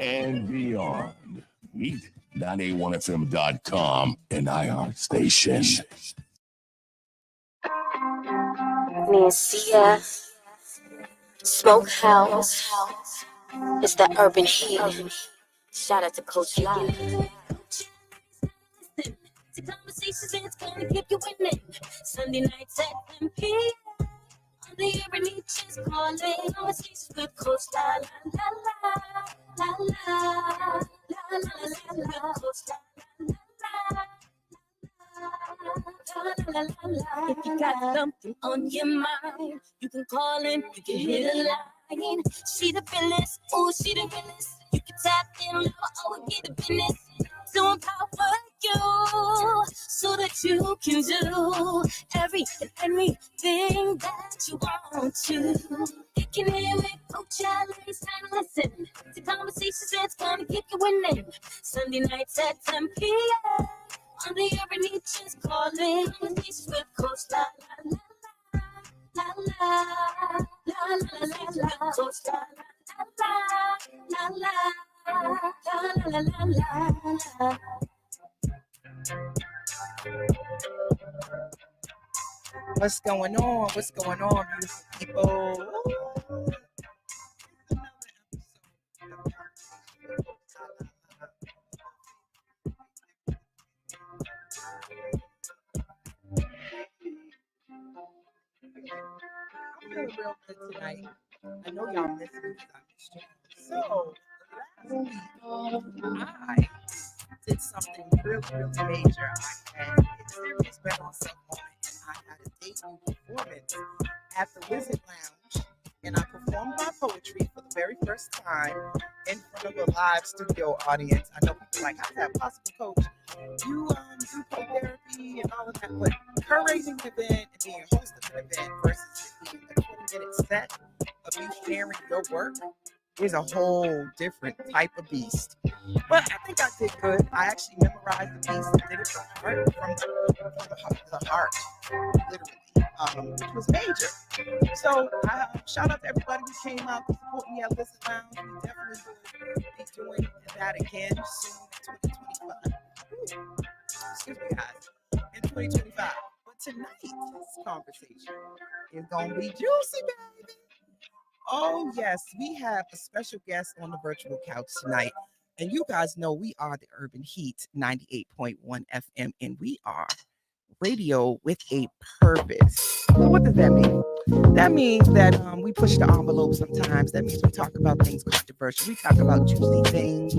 and beyond. Meet 981fm.com and iHeart Station. Nancy, Smokehouse. It's the urban heat. Shout out to Coach Live. The conversations that's gonna keep you winning. Sunday nights at 10 p.m. On the urban heat, just calling. Conversations with Coach La La La La La La La La La Coach La La. If you got something on your mind, you can call in, you can hit a line. She the realest, ooh, she the realest. You can tap in, let her always get the business. To empower you, so that you can do every and anything that you want to. You can hear it, Coach Ali's time to listen to conversations that's gonna keep you winning. Sunday nights at 10 p.m. On the urban heat, just calling. Conversations with Coach La La La La La La La La Coach La La La La La La La La La. What's going on? What's going on, beautiful people? I'm feeling real good tonight. I know y'all missed me because I missed you. So, last week, I did something really, really major. I had a serious battle with someone, and I had a debut performance at the Wizard Lounge, and I performed my poetry for the very first time in front of a live studio audience. I know people are like, how's that possible, Coach? You do play therapy and all of that, but curating an event and being a host of an event versus being a 20-minute set of you sharing your work is a whole different type of beast. But I think I did good. I actually memorized the piece and did it from the heart, literally, which was major. So shout out to everybody who came out to support me at Listen Lounge. We definitely will be doing that again soon in 2025. Excuse me, guys, in 2025. But tonight's conversation is going to be juicy, baby. Oh, yes, we have a special guest on the virtual couch tonight. And you guys know we are the Urban Heat 98.1 FM, and we are radio with a purpose. So what does that mean? That means that we push the envelope sometimes. That means we talk about things controversial. We talk about juicy things,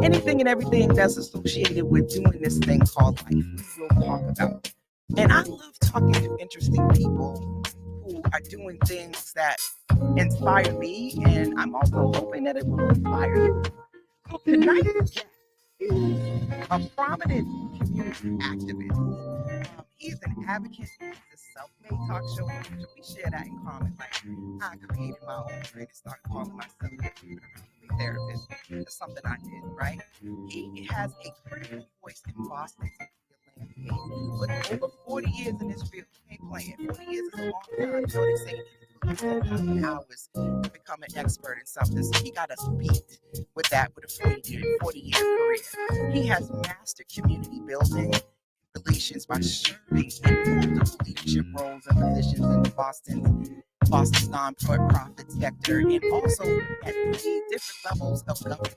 anything and everything that's associated with doing this thing called life. We will talk about. And I love talking to interesting people who are doing things that inspire me, and I'm also hoping that it will inspire you. So tonight's guest is a prominent community activist. He's an advocate. He's a self-made talk show host. We share that in common. Like, I created my own brand and started calling myself a therapist. That's something I did, right? He has a critical voice in Boston. But over 40 years in this field, he ain't playing. 40 years is a long time. You know they say hours to become an expert in something. So he got us beat with that with a 40-year career. He has mastered community building relations by serving in multiple leadership roles and positions in Boston's nonprofit sector, and also at 3 different levels of government.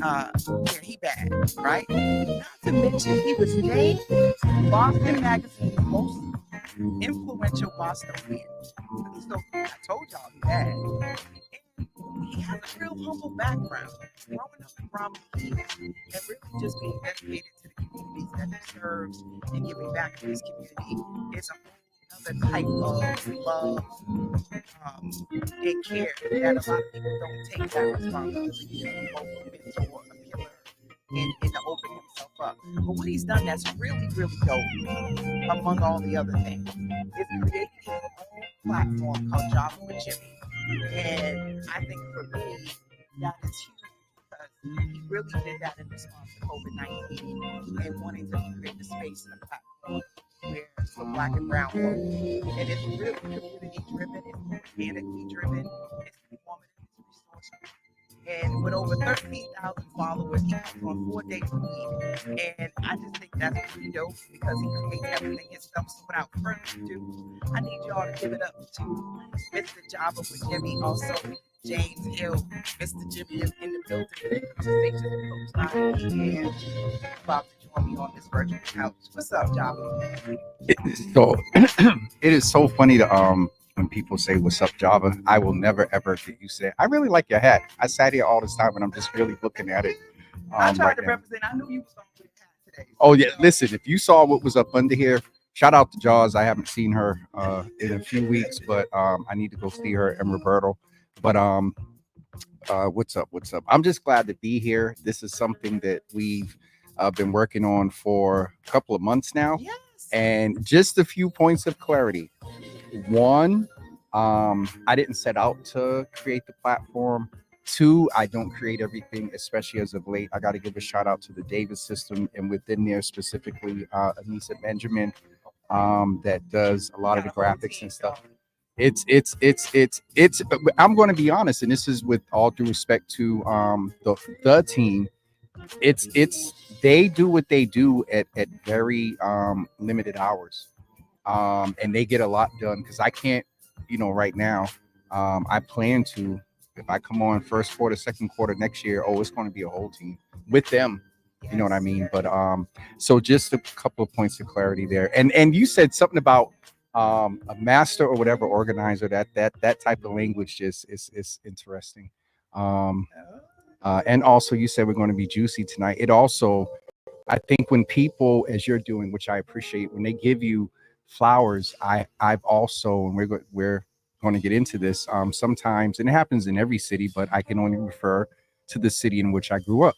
Where he bad, right? Not to mention, he was named Boston Magazine's most influential Bostonian. So I told y'all he bad. And he has a real humble background, growing up in Bromley and really just being dedicated to the communities that he serves and giving back to his community is another type of love and care that a lot of people don't take that responsibility to both a mentor, a pillar, and to open himself up. But what he's done that's really, really dope, among all the other things, is create his own platform called Java with Jimmy. And I think for me, that is huge because he really did that in response to COVID-19 and wanting to create a space and a platform where for Black and brown folk. And it's really community driven, it's organically driven, it's informative, it's resourceful. and with over 13,000 followers on 4 days a week. And I just think that's pretty dope because he creates everything himself. So without further ado, I need y'all to give it up to Mr. Java with Jimmy, also James Hill. Mr. Jimmy is in the building today. Conversations with Coach Lonnie, and about to join me on this virtual couch. What's up, Java? So it is so funny to when people say what's up, Java. I will never ever get used to it. I really like your hat. I sat here all this time and I'm just really looking at it. I tried right to now. represent. I knew you was on the hat today. Oh yeah, listen, if you saw what was up under here, shout out to Jaws. I haven't seen her in a few weeks, but I need to go see her and Roberto. But what's up? I'm just glad to be here. This is something that we've been working on for a couple of months now. Yes. And just a few points of clarity. One, I didn't set out to create the platform. Two, I don't create everything, especially as of late. I got to give a shout out to the Davis system, and within there specifically, Anissa Benjamin, that does a lot of the graphics and stuff. It's. I'm going to be honest, and this is with all due respect to the team. It's they do what they do at very limited hours, and they get a lot done because I can't, right now. I plan to, if I come on first quarter, second quarter next year, it's going to be a whole team with them. You know what I mean? But so just a couple of points of clarity there. And you said something about a master or whatever organizer. That type of language just is interesting. And also you said we're going to be juicy tonight. It also, I think when people, as you're doing, which I appreciate, when they give you flowers, I've also, and we're going to get into this sometimes, and it happens in every city, but I can only refer to the city in which I grew up.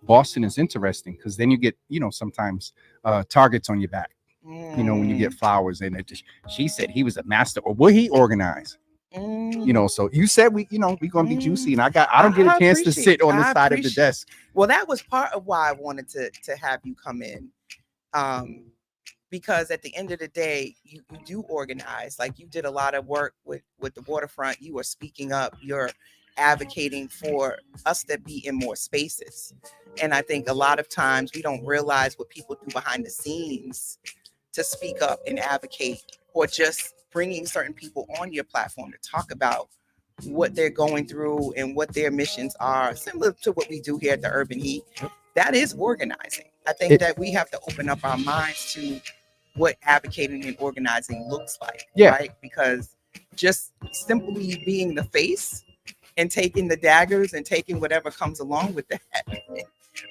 Boston is interesting because then you get, sometimes targets on your back, when you get flowers. And she said he was a master, or will he organize? So you said we're gonna be juicy, and I don't get a chance to sit on the side of the desk. Well, that was part of why I wanted to have you come in, because at the end of the day, you do organize. Like, you did a lot of work with the waterfront. You are speaking up. You're advocating for us to be in more spaces. And I think a lot of times we don't realize what people do behind the scenes to speak up and advocate, or just bringing certain people on your platform to talk about what they're going through and what their missions are, similar to what we do here at the Urban Heat. That is organizing. I think that we have to open up our minds to what advocating and organizing looks like. Yeah. Right? Because just simply being the face and taking the daggers and taking whatever comes along with that,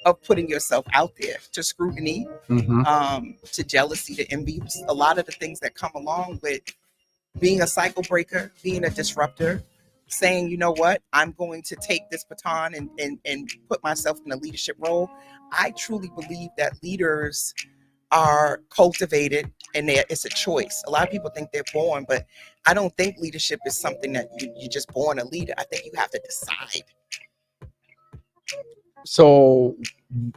of putting yourself out there to scrutiny, to jealousy, to envy, a lot of the things that come along with being a cycle breaker, being a disruptor, saying, you know what, I'm going to take this baton and put myself in a leadership role. I truly believe that leaders are cultivated, and it's a choice. A lot of people think they're born, but I don't think leadership is something that you're just born a leader. I think you have to decide. So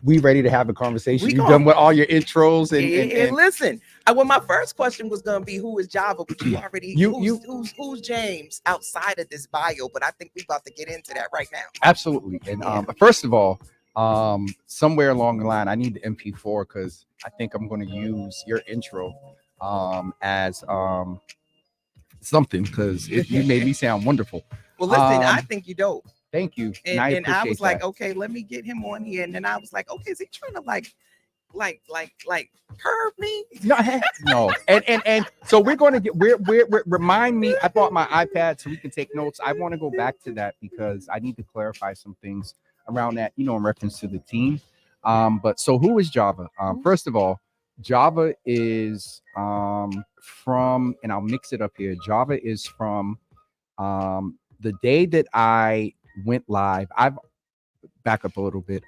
we ready to have a conversation? You've done with all your intros and listen. Well, my first question was gonna be who is Java, but you already who's James outside of this bio. But I think we're about to get into that right now. Absolutely. And first of all, somewhere along the line, I need the MP4 because I think I'm going to use your intro as something, because you made me sound wonderful. Well, listen, I think you dope. Thank you. And I was like, that. okay, let me get him on here. And then I was like, okay, is he trying to like curve me? No. And so we're going to we're remind me. I bought my iPad so we can take notes. I want to go back to that because I need to clarify some things around that, in reference to the team. But so who is Java? First of all, Java is from, and I'll mix it up here. Java is from the day that I went live. I've back up a little bit.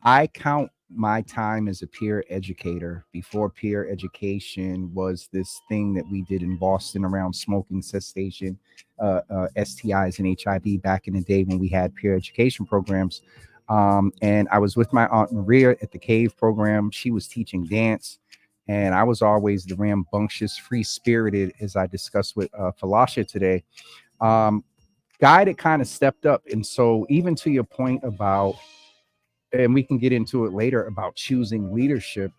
I count my time as a peer educator before peer education was this thing that we did in Boston around smoking cessation, STIs and HIV back in the day when we had peer education programs. And I was with my Aunt Maria at the CAVE program. She was teaching dance, and I was always the rambunctious, free-spirited, as I discussed with Falasha today. guy that kind of stepped up. And so even to your point about, and we can get into it later about choosing leadership,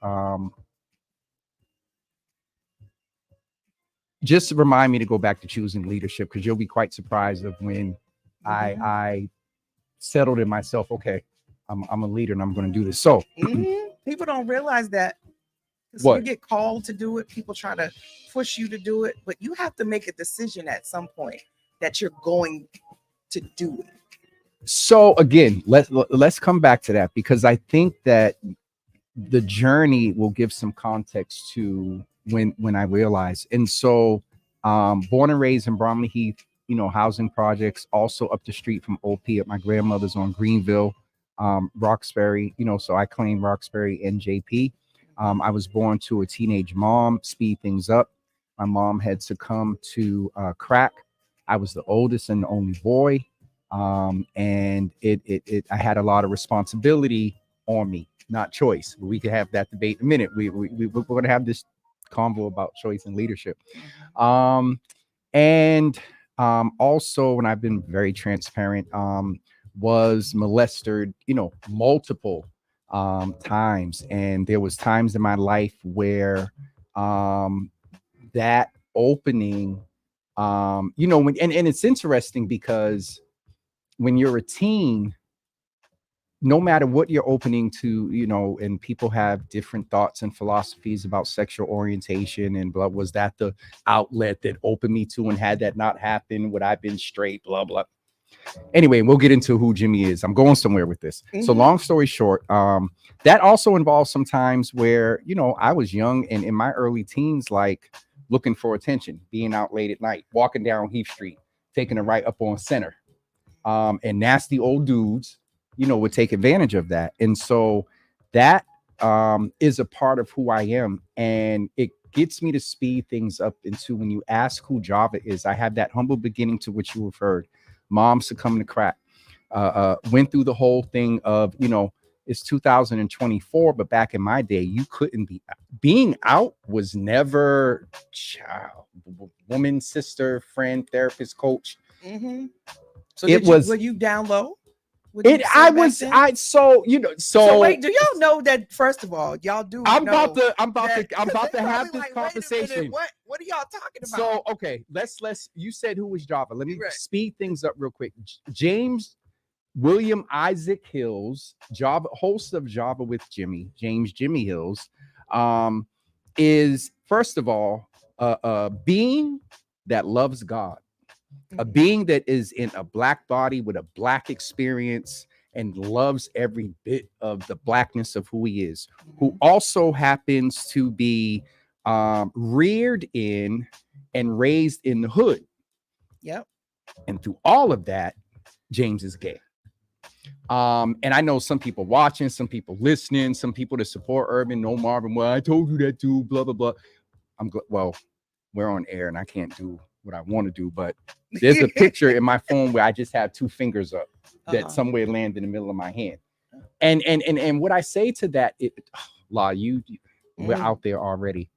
just remind me to go back to choosing leadership, because you'll be quite surprised of when I settled in myself. Okay, I'm a leader and I'm going to do this. So people don't realize that. What? You get called to do it, people try to push you to do it, but you have to make a decision at some point that you're going to do it. So again, let's come back to that, because I think that the journey will give some context to when I realized. And so born and raised in Bromley Heath, housing projects, also up the street from OP at my grandmother's on Greenville, Roxbury, so I claim Roxbury and JP. I was born to a teenage mom. Speed things up. My mom had succumbed to crack. I was the oldest and the only boy. And I had a lot of responsibility on me, not choice. We could have that debate in a minute. We're going to have this convo about choice and leadership. And also, when I've been very transparent, was molested, multiple times. And there was times in my life where that opening, and it's interesting because when you're a teen, no matter what you're opening to, and people have different thoughts and philosophies about sexual orientation and blah, was that the outlet that opened me to, and had that not happened, would I have been straight, blah, blah. Anyway, we'll get into who Jimmy is. I'm going somewhere with this. So long story short, that also involves some times where, I was young and in my early teens, like looking for attention, being out late at night, walking down Heath Street, taking a right up on Center. And nasty old dudes, would take advantage of that. And so that is a part of who I am. And it gets me to speed things up into when you ask who Java is. I have that humble beginning to which you referred. Mom succumbed to crack. Went through the whole thing of, it's 2024, but back in my day, you couldn't being out was never woman, sister, friend, therapist, coach. So were you down low? So wait, do y'all know that? First of all, y'all do. I'm about to have this like, conversation. What are y'all talking about? So okay, let's. You said who was Java. Let me speed things up real quick. James William Isaac Hills, Java, host of Java with Jimmy, James Jimmy Hills, is first of all a being that loves God. A being that is in a black body with a black experience and loves every bit of the blackness of who he is, who also happens to be reared in and raised in the hood. Yep. And through all of that, James is gay. And I know some people watching, some people listening, some people that support Urban, no Marvin, well, I told you that too, blah, blah, blah. Well, we're on air and I can't do what I want to do, but there's a picture in my phone where I just have two fingers up that somewhere land in the middle of my hand. And what I say to that, we're out there already.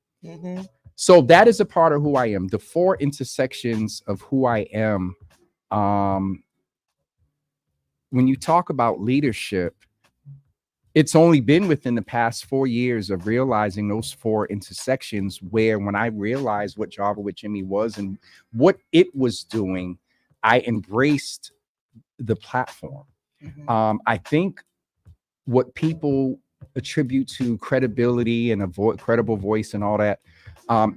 So that is a part of who I am. The four intersections of who I am. When you talk about leadership, it's only been within the past 4 years of realizing those four intersections where when I realized what Java with Jimmy was and what it was doing, I embraced the platform. I think what people attribute to credibility and a credible voice and all that,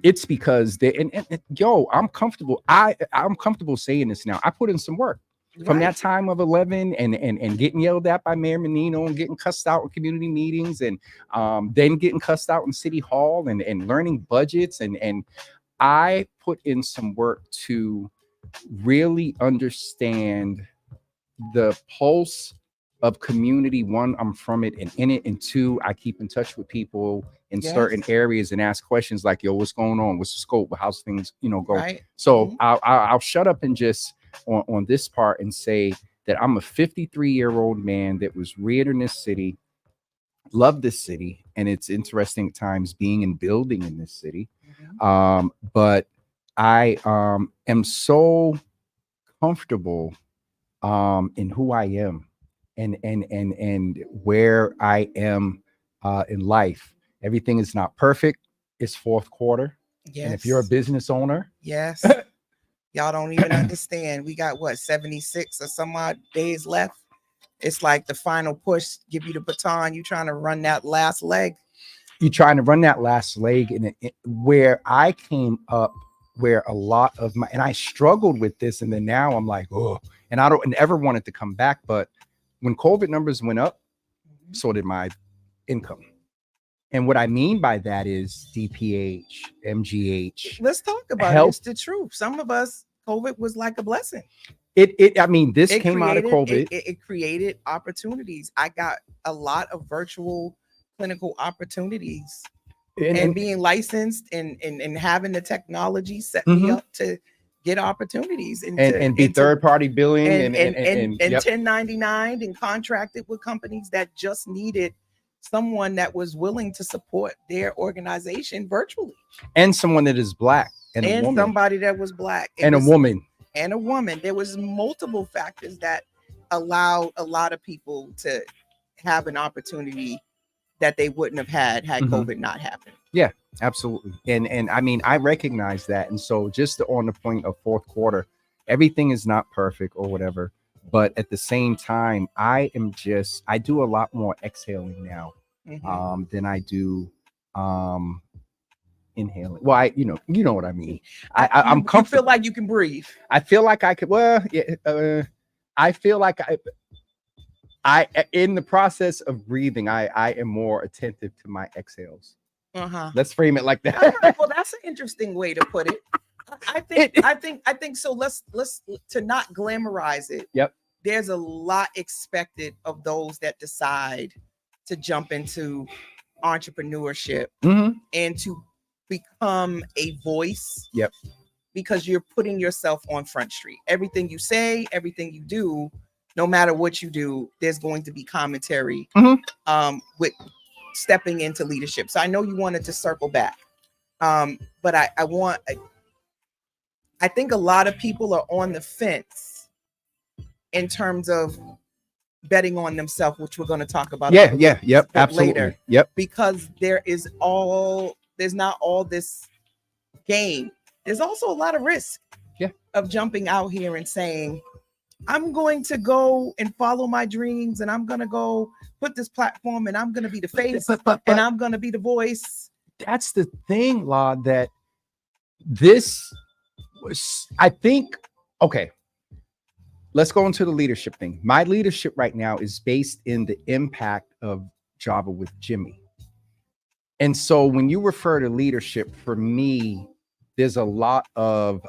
it's because I'm comfortable. I'm comfortable saying this now. I put in some work. From that time of 11 and getting yelled at by Mayor Menino and getting cussed out in community meetings and then getting cussed out in City Hall and learning budgets. And I put in some work to really understand the pulse of community. One, I'm from it and in it. And two, I keep in touch with people in certain areas and ask questions like, yo, what's going on? What's the scope? How's things, go? So I'll shut up and just on this part and say that I'm a 53-year-old man that was reared in this city, love this city, and it's interesting at times being and building in this city. But I am so comfortable in who I am and where I am in life. Everything is not perfect. It's fourth quarter. Yes. And if you're a business owner, yes, y'all don't even understand. We got what, 76 or some odd days left. It's like the final push, give you the baton. You trying to run that last leg. you're trying to run that last leg. And where I came up, where a lot of my, and I struggled with this. And then now I'm like, oh, and I don't ever want it to come back. But when COVID numbers went up, so did my income. And what I mean by that is DPH, MGH. Let's talk about it. It's the truth. Some of us, COVID was like a blessing. I mean, this came out of COVID. It created opportunities. I got a lot of virtual clinical opportunities, and being licensed and having the technology set me up to get opportunities and be third-party billing and 1099 and contracted with companies that just needed someone that was willing to support their organization virtually, and someone that is Black and a woman. Somebody that was Black and a woman. There was multiple factors that allowed a lot of people to have an opportunity that they wouldn't have had COVID not happened. Yeah, absolutely. And I mean, I recognize that. And so just on the point of fourth quarter, everything is not perfect or whatever. But at the same time, I do a lot more exhaling now than I do inhaling. Well, you know what I mean. I'm comfortable. You feel like you can breathe. I feel like I could. Well, I feel like I in the process of breathing, I am more attentive to my exhales. Let's frame it like that. Well, that's an interesting way to put it. I think so. Let's to not glamorize it. Yep. There's a lot expected of those that decide to jump into entrepreneurship and to become a voice. Yep. Because you're putting yourself on Front Street. Everything you say, everything you do, no matter what you do, there's going to be commentary with stepping into leadership. So I know you wanted to circle back, but I think a lot of people are on the fence in terms of betting on themselves, which we're going to talk about. Yep, absolutely. Later. Yep. Because there's not all this game. There's also a lot of risk of jumping out here and saying, I'm going to go and follow my dreams, and I'm going to go put this platform, and I'm going to be the face, and I'm going to be the voice. That's the thing, La, that this was, I think, okay, let's go into the leadership thing. My leadership right now is based in the impact of Java with Jimmy. And so when you refer to leadership, for me, there's a lot of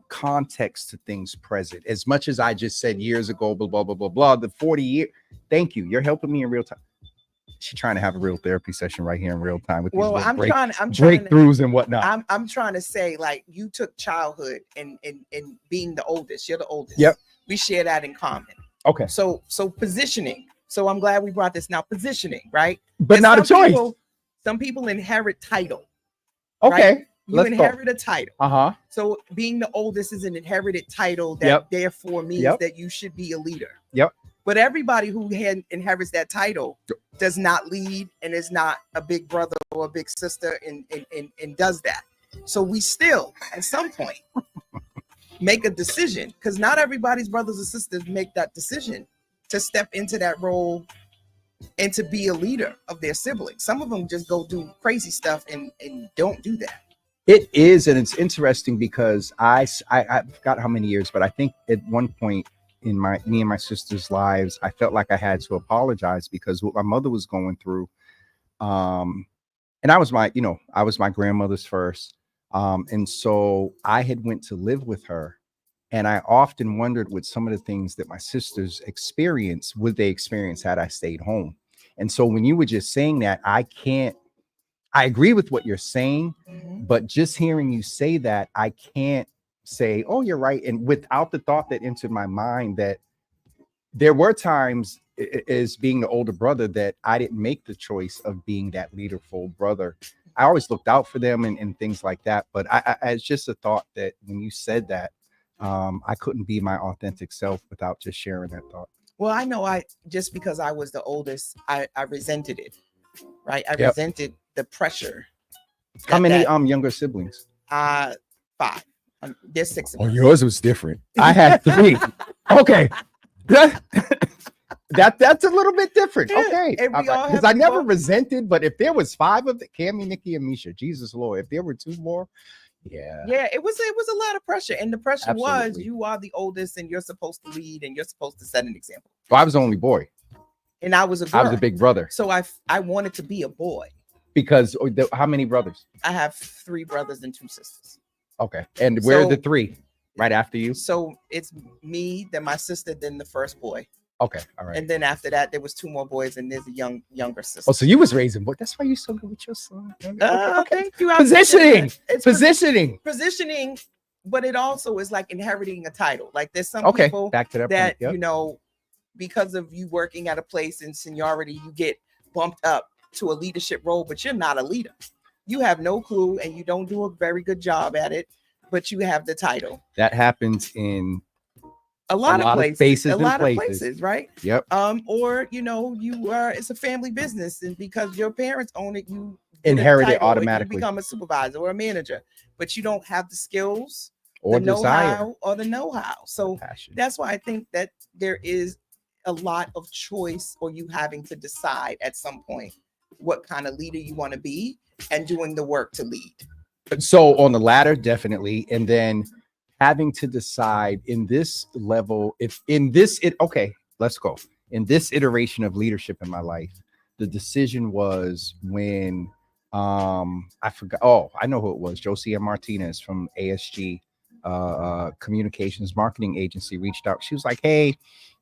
context to things present. As much as I just said years ago, blah, blah, blah, blah, blah, the 40 years. Thank you. You're helping me in real time. She's trying to have a real therapy session right here in real time with these breakthroughs and whatnot. I'm trying to say, like, you took childhood and being the oldest. You're the oldest. Yep. We share that in common. Okay. So positioning. So I'm glad we brought this now. Positioning, right? But and not a choice. Some people inherit title. Okay. Right? You inherit a title. So being the oldest is an inherited title that therefore means that you should be a leader. Yep. But everybody who inherits that title does not lead and is not a big brother or a big sister and does that. So we still, at some point, make a decision, because not everybody's brothers and sisters make that decision to step into that role and to be a leader of their siblings. Some of them just go do crazy stuff and don't do that. It is, and it's interesting because I forgot how many years, but I think at one point in me and my sister's lives, I felt like I had to apologize because what my mother was going through, and I was my grandmother's first, and so I had went to live with her, and I often wondered with some of the things that my sisters experienced, would they experience had I stayed home? And so when you were just saying that, I agree with what you're saying, but just hearing you say that, I can't say, oh, you're right. And without the thought that entered my mind that there were times as being the older brother that I didn't make the choice of being that leaderful brother. I always looked out for them and things like that. But it's just a thought that when you said that, I couldn't be my authentic self without just sharing that thought. Well, I know just because I was the oldest, I resented it, right? I Yep. resented the pressure. How many younger siblings? 5. There's 6 of us. Yours was different. I had 3. Okay. That's a little bit different. Okay. And we all Because have I never to go. resented, but if there was 5 of it, Cammy, Nikki, and Misha, Jesus Lord, if there were 2 more, yeah, it was a lot of pressure. And the pressure was Absolutely. you are the oldest and you're supposed to lead and you're supposed to set an example. Well, I was the only boy. And I was a girl. I was a big brother. So I wanted to be a boy. Because how many brothers? I have 3 brothers and 2 sisters. Okay. And where are So- the 3? Right after you? So it's me, then my sister, then the first boy. Okay. All right. And then after that, there was 2 more boys, and there's a younger sister. Oh, so you was raising boy. That's why you're so good with your son. Okay. Thank you. Positioning. It's Positioning. positioning, but it also is like inheriting a title. Like there's some Okay. people Back to that that point. Yep. you know, because of you working at a place in seniority, you get bumped up to a leadership role, but you're not a leader. You have no clue, and you don't do a very good job at it, but you have the title. That happens in A lot of places, spaces a and lot places. of places, right? Yep. Or you are, it's a family business, and because your parents own it, you get a Inherit it title and automatically. you become a supervisor or a manager, but you don't have the skills Or the desire. know-how or the know-how. So Passion. that's why I think that there is a lot of choice, or you having to decide at some point what kind of leader you want to be and doing the work to lead. So on the latter, definitely. And then having to decide in this level, okay, let's go. In this iteration of leadership in my life, the decision was when I forgot. Oh, I know who it was. Josia Martinez from ASG Communications Marketing Agency reached out. She was like, hey,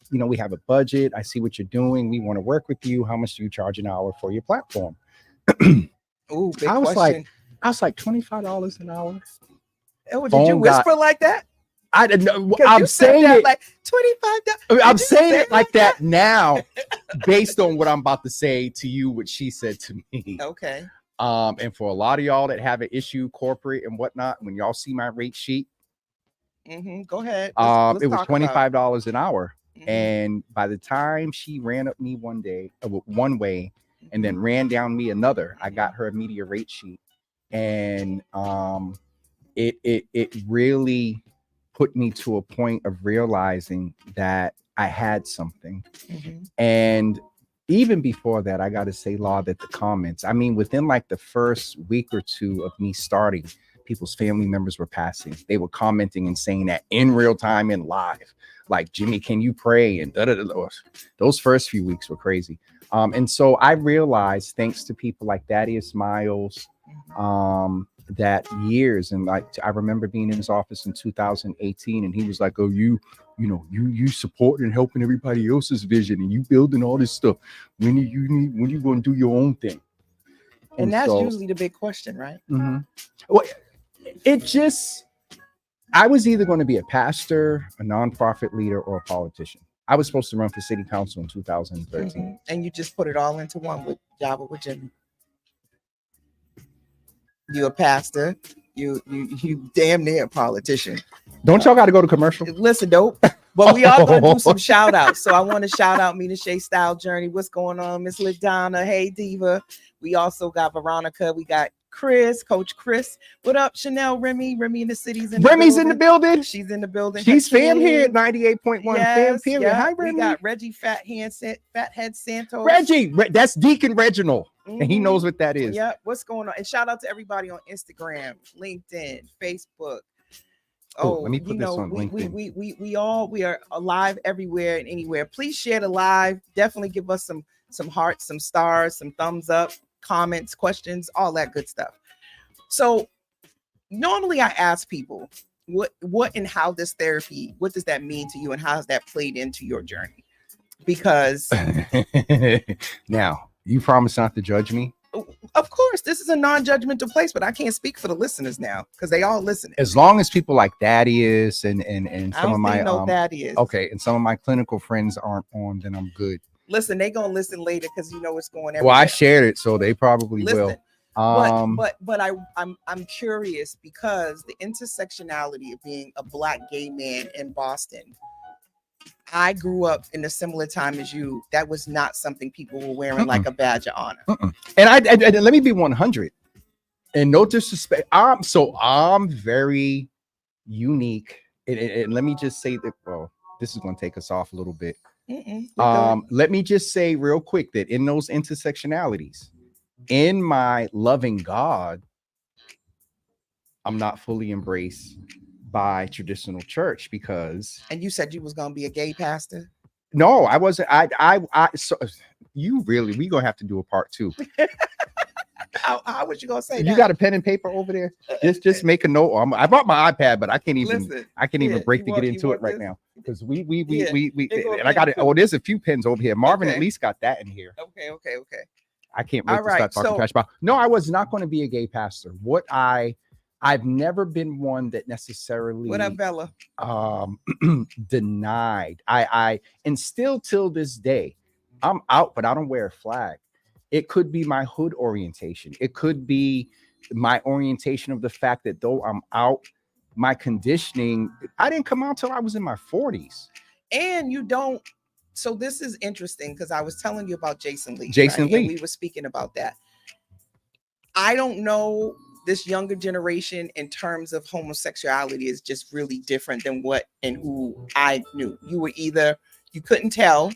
we have a budget. I see what you're doing. We want to work with you. How much do you charge an hour for your platform? Ooh, big I was question. like $25 an hour. Oh, did phone you whisper like that? I didn't know. 'Cause I'm you said saying that it. like $25. I'm Did you saying say it like that now, based on what I'm about to say to you, what she said to me. Okay. And for a lot of y'all that have an issue, corporate and whatnot, when y'all see my rate sheet, Go ahead. Let's it was talk about $25 an hour. Mhm. And by the time she ran up me one way, and then ran down me another, I got her media rate sheet, and it really put me to a point of realizing that I had something. Mhm. And even before that, I got to say, Law, that the comments, I mean, within like the first week or 2 of me starting, people's family members were passing. They were commenting and saying that in real time and live, like, Jimmy, can you pray? And those first few weeks were crazy. And so I realized, thanks to people like Thaddeus Miles, that years, and like I remember being in his office in 2018, and he was like, oh, you supporting and helping everybody else's vision, and you building all this stuff. When you going to do your own thing? And that's usually the big question, right? Well, I was either going to be a pastor, a nonprofit leader, or a politician. I was supposed to run for city council in 2013. And you just put it all into one with Java with Jimmy. You a pastor, you damn near a politician. Don't y'all got to go to commercial? Listen, dope. But we are gonna do some shout outs. So I want to shout out Mina Shea Style Journey. What's going on, Miss LaDonna? Hey Diva. We also got Veronica. We got Chris, Coach Chris. What up, Chanel, Remy in the cities. Remmy's in the building. She's in the building. She's fam Hakeem. here at 98.1 fam period. yeah. Hi, We Remy. got Reggie Fathead Santos. Reggie, that's Deacon Reginald, and he Mhm. knows what that is. Yeah, what's going on? And shout out to everybody on Instagram, LinkedIn, Facebook. Oh, let me put this on LinkedIn. We are alive everywhere and anywhere. Please share the live. Definitely give us some hearts, some stars, some thumbs up, comments, questions, all that good stuff. So normally I ask people what and how this therapy, what does that mean to you, and how has that played into your journey? Because now you promise not to judge me. of course, this is a non-judgmental place, but I can't speak for the listeners now because they all listen. As long as people like Thaddeus and I some don't of my know that is okay, and some of my clinical friends aren't on, then I'm good. Listen, they gonna listen later because you know it's going everywhere. Well, I shared it, so they probably will. But I'm curious because the intersectionality of being a Black gay man in Boston. I grew up in a similar time as you. That was not something people were wearing like a badge of honor. And I let me be 100. And no disrespect, I'm very unique. And let me just say that. Well, this is going to take us off a little bit. Let me just say real quick that in those intersectionalities, in my loving God, I'm not fully embraced by traditional church because. And you said you was gonna be a gay pastor. No, I wasn't. So you really, we gonna have to do a part 2. How was you gonna say you that? got a pen and paper over there? Just make a note. I brought my iPad, but I can't even. Listen, I can't even break to get into it right this? now because we and I got it. Oh, there's a few pens over here. Marvin Okay. at least got that in here. Okay. I can't wait All to right, start talking so- trash about. No, I was not going to be a gay pastor. I've never been one that necessarily What up, Bella? denied. I and still till this day, I'm out, but I don't wear a flag. It could be my hood orientation. It could be my orientation of the fact that though I'm out, my conditioning, I didn't come out till I was in my 40s. And you don't. So this is interesting because I was telling you about Jason Lee. Jason Lee. And we were speaking about that. I don't know this younger generation in terms of homosexuality is just really different than what and who I knew. You were either you couldn't tell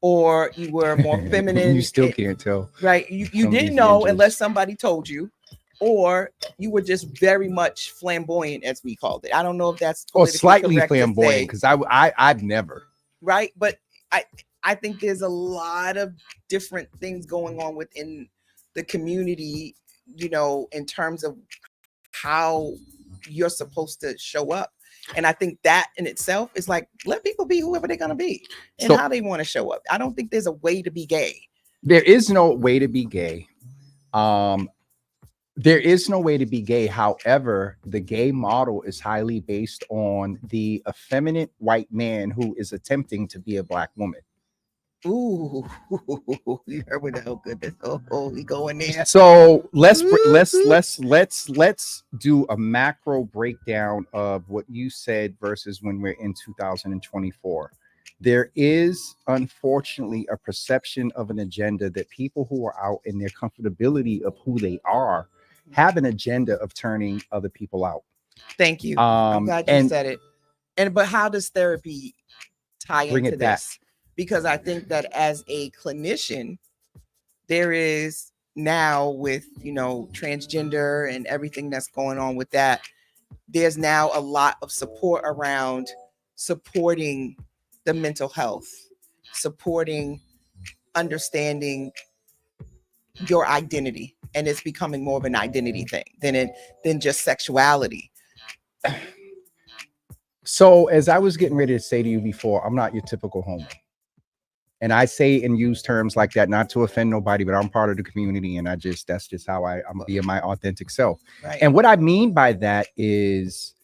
or you were more feminine. You still can't tell. Right. You didn't know unless somebody told you, or you were just very much flamboyant, as we called it. I don't know if that's or politically slightly correct to say, flamboyant because I've never. right. But I think there's a lot of different things going on within the community, you know, in terms of how you're supposed to show up. And I think that in itself is like, let people be whoever they're going to be and how they want to show up. I don't think there's a way to be gay. There is no way to be gay. There is no way to be gay. However, the gay model is highly based on the effeminate white man who is attempting to be a Black woman. Ooh, you heard what the hell goodness. Oh, we going there. So let's do a macro breakdown of what you said versus when we're in 2024. There is unfortunately a perception of an agenda that people who are out in their comfortability of who they are have an agenda of turning other people out. Thank you. I'm glad you said it. But how does therapy tie into this? Because I think that as a clinician, there is now with, you know, transgender and everything that's going on with that, there's now a lot of support around supporting the mental health, supporting understanding your identity. And it's becoming more of an identity thing than just sexuality. So as I was getting ready to say to you before, I'm not your typical homo. And I say and use terms like that, not to offend nobody, but I'm part of the community. And that's just how I'm being my authentic self. Right. And what I mean by that is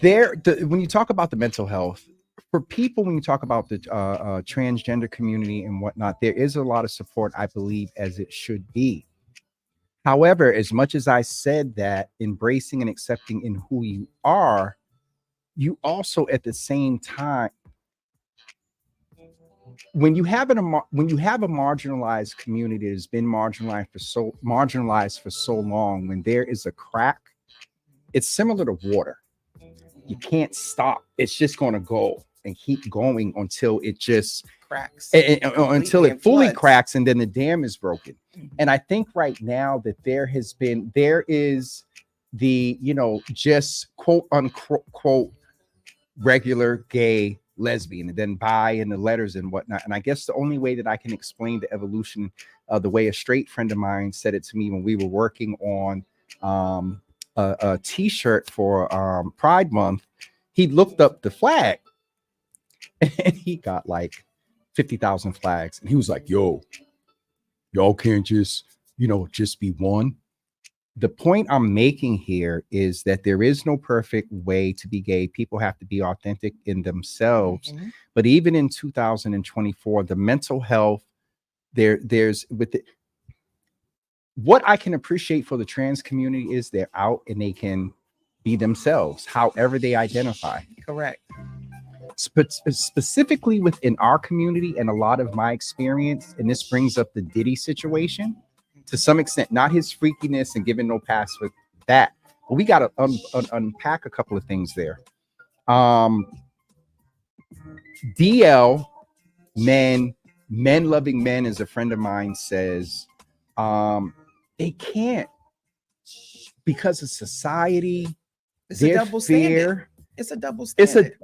when you talk about the mental health for people, when you talk about the transgender community and whatnot, there is a lot of support, I believe, as it should be. However, as much as I said that, embracing and accepting in who you are, you also at the same time, when you have a marginalized community that has been marginalized for so long, when there is a crack, it's similar to water. You can't stop. It's just going to go and keep going until it just cracks, until it fully cracks, and then the dam is broken. And I think right now that there is the, you know, just quote unquote regular gay lesbian and then bi and the letters and whatnot. And I guess the only way that I can explain the evolution of the way a straight friend of mine said it to me when we were working on a t-shirt for Pride Month, he looked up the flag and he got like 50,000 flags. And he was like, yo, y'all can't just be one. The point I'm making here is that there is no perfect way to be gay. People have to be authentic in themselves. Mm-hmm. But even in 2024, the mental health there's with it. What I can appreciate for the trans community is they're out and they can be themselves, however they identify. Correct. Specifically within our community and a lot of my experience, and this brings up the Diddy situation to some extent, not his freakiness and giving no pass with that, but we got to unpack a couple of things there. DL men loving men, as a friend of mine says, they can't, because of society. It's a double standard. It's a double standard.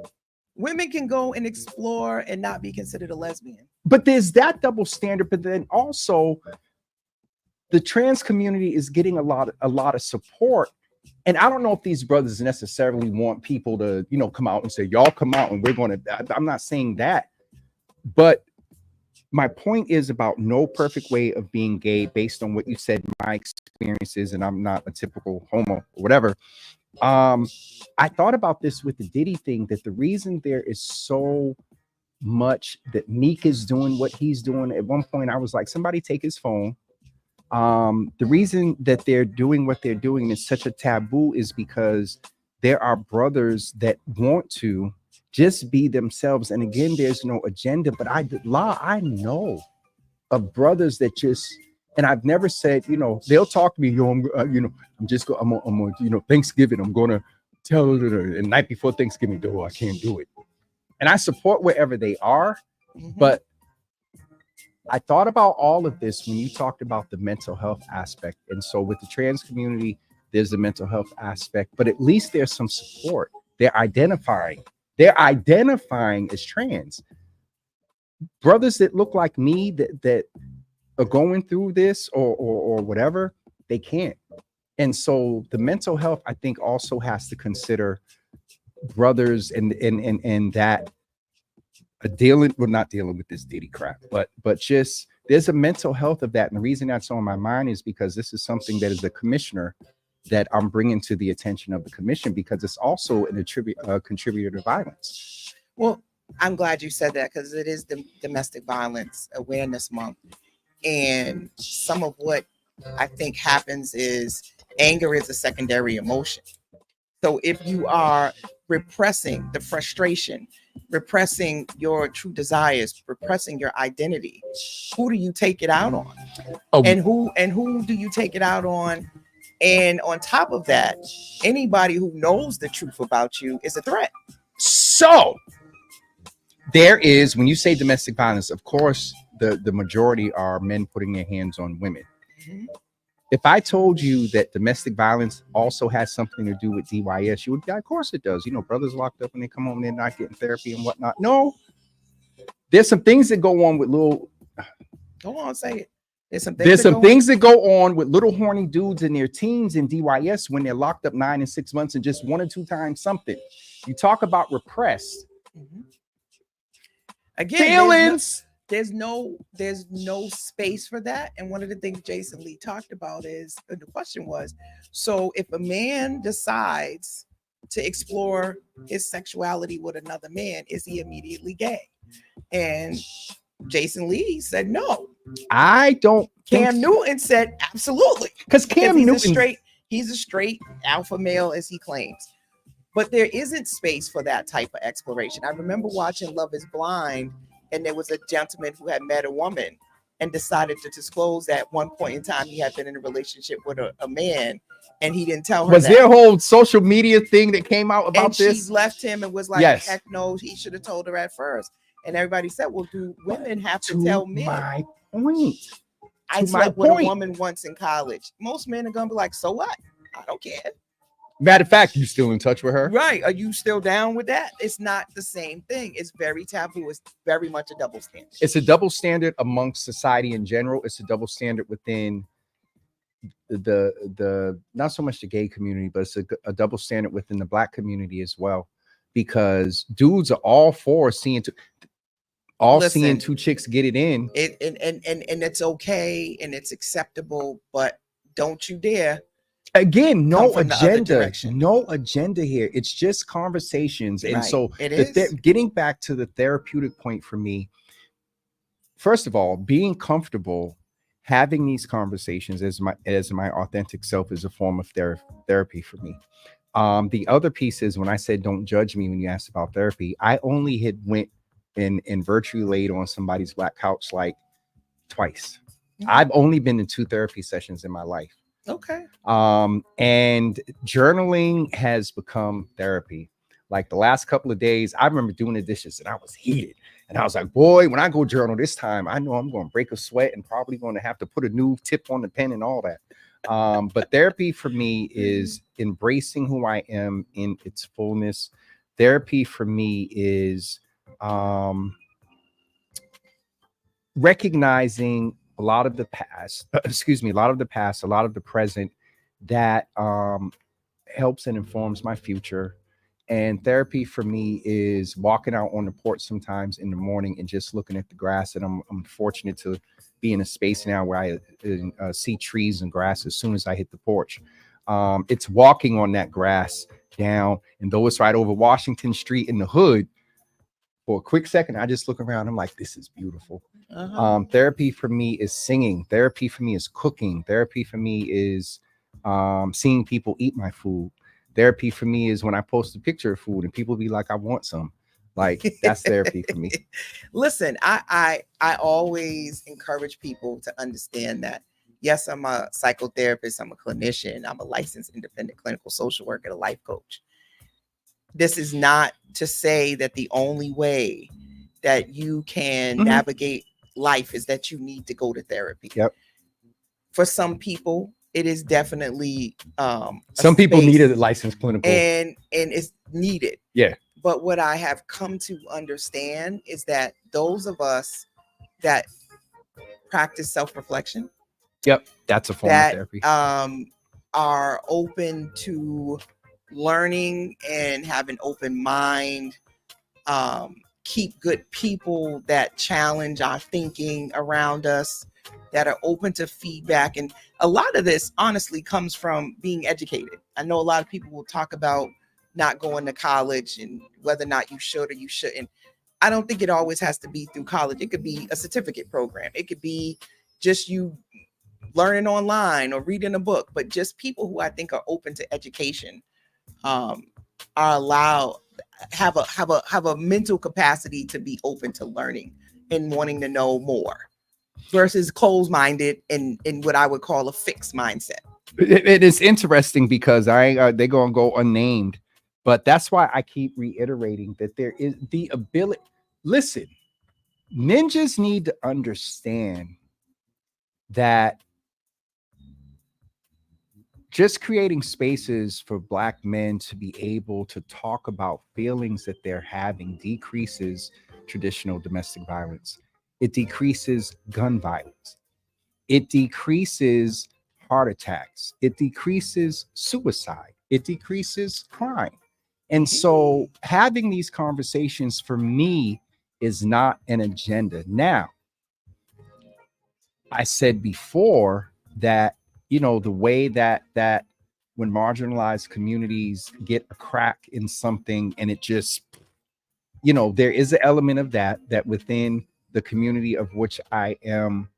Women can go and explore and not be considered a lesbian. But there's that double standard. But then also, the trans community is getting a lot of support. And I don't know if these brothers necessarily want people to, come out and say, y'all come out and we're going to. I'm not saying that. But my point is about no perfect way of being gay based on what you said, my experiences, and I'm not a typical homo or whatever. I thought about this with the Diddy thing, that the reason there is so much that Meek is doing what he's doing. At one point, I was like, somebody take his phone. The reason that they're doing what they're doing is such a taboo is because there are brothers that want to just be themselves. And again, there's no agenda, but I know of brothers that just, and I've never said, they'll talk to me, I'm Thanksgiving, I'm going to tell her the night before Thanksgiving, though, I can't do it. And I support wherever they are, but I thought about all of this when you talked about the mental health aspect. And so with the trans community, there's the mental health aspect, but at least there's some support. They're identifying as trans. Brothers that look like me that are going through this or whatever, they can't. And so the mental health, I think, also has to consider brothers and that not dealing with this Diddy crap, but just there's a mental health of that. And the reason that's on my mind is because this is something that as a commissioner that I'm bringing to the attention of the commission, because it's also a contributor to violence. Well, I'm glad you said that, because it is the Domestic Violence Awareness Month. And some of what I think happens is anger is a secondary emotion. So if you are repressing the frustration, repressing your true desires, repressing your identity, who do you take it out on? And who do you take it out on? And on top of that, anybody who knows the truth about you is a threat. So there is, when you say domestic violence, of course, the majority are men putting their hands on women. Mm-hmm. If I told you that domestic violence also has something to do with DYS, you would be, of course it does. Brothers locked up and they come home and they're not getting therapy and whatnot. No, there's some things that go on with little. Go on, say it. There's some things that go on with little horny dudes in their teens in DYS when they're locked up 9 and 6 months and just 1 or 2 times something. You talk about repressed. Mm-hmm. Again, feelings. There's no space for that. And one of the things Jason Lee talked about is, the question was, so if a man decides to explore his sexuality with another man, is he immediately gay? And Jason Lee said no. I don't. Cam Newton said absolutely, because he's a straight alpha male, as he claims. But there isn't space for that type of exploration. I remember watching Love is Blind, and there was a gentleman who had met a woman and decided to disclose that at one point in time he had been in a relationship with a man, and he didn't tell her. Was there a whole social media thing that came out about this? She left him and was like, yes. Heck no, he should have told her at first. And everybody said, well, do women have to tell men? My point. I slept with a woman once in college. Most men are going to be like, so what? I don't care. Matter of fact, you still in touch with her? Right. Are you still down with that? It's not the same thing. It's very taboo. It's very much a double standard. It's a double standard amongst society in general. It's a double standard within the not so much the gay community, but it's a double standard within the Black community as well. Because dudes are all for seeing seeing 2 chicks get it in. And it's okay and it's acceptable, but don't you dare. Again, no agenda here. It's just conversations. And so getting back to the therapeutic point for me, first of all, being comfortable having these conversations as my authentic self is a form of therapy for me. The other piece is when I said don't judge me when you asked about therapy, I only had went and virtually laid on somebody's black couch like twice. I've only been in 2 therapy sessions in my life. Okay. And journaling has become therapy. Like the last couple of days, I remember doing the dishes and I was heated. And I was like, boy, when I go journal this time, I know I'm going to break a sweat and probably going to have to put a new tip on the pen and all that. But therapy for me is embracing who I am in its fullness. Therapy for me is recognizing a lot of the past, a lot of the present that helps and informs my future. And therapy for me is walking out on the porch sometimes in the morning and just looking at the grass. And I'm fortunate to be in a space now where I see trees and grass as soon as I hit the porch. It's walking on that grass down, and though it's right over Washington Street in the hood, for a quick second, I just look around. I'm like, this is beautiful. Therapy for me is singing. Therapy for me is cooking. Therapy for me is seeing people eat my food. Therapy for me is when I post a picture of food and people be like, I want some. Like, that's therapy for me. Listen, I always encourage people to understand that, yes, I'm a psychotherapist, I'm a clinician, I'm a licensed independent clinical social worker, a life coach. This is not to say that the only way that you can navigate life is that you need to go to therapy. Yep. For some people, it is definitely some people need a licensed clinical, and it's needed. Yeah. But what I have come to understand is that those of us that practice self-reflection, yep, that's a form of therapy, are open to learning and have an open mind, keep good people that challenge our thinking around us, that are open to feedback. And a lot of this honestly comes from being educated. I know a lot of people will talk about not going to college and whether or not you should or you shouldn't. I don't think it always has to be through college. It could be a certificate program. It could be just you learning online or reading a book, but just people who I think are open to education are allowed, have a mental capacity to be open to learning and wanting to know more, versus closed-minded and what I would call a fixed mindset. It is interesting because they're gonna go unnamed, but that's why I keep reiterating that there is the ability. Listen, ninjas need to understand that just creating spaces for Black men to be able to talk about feelings that they're having decreases traditional domestic violence. It decreases gun violence. It decreases heart attacks. It decreases suicide. It decreases crime. And so having these conversations for me is not an agenda. Now, I said before that, you know, the way that when marginalized communities get a crack in something and it just, you know, there is an element of that within the community of which I am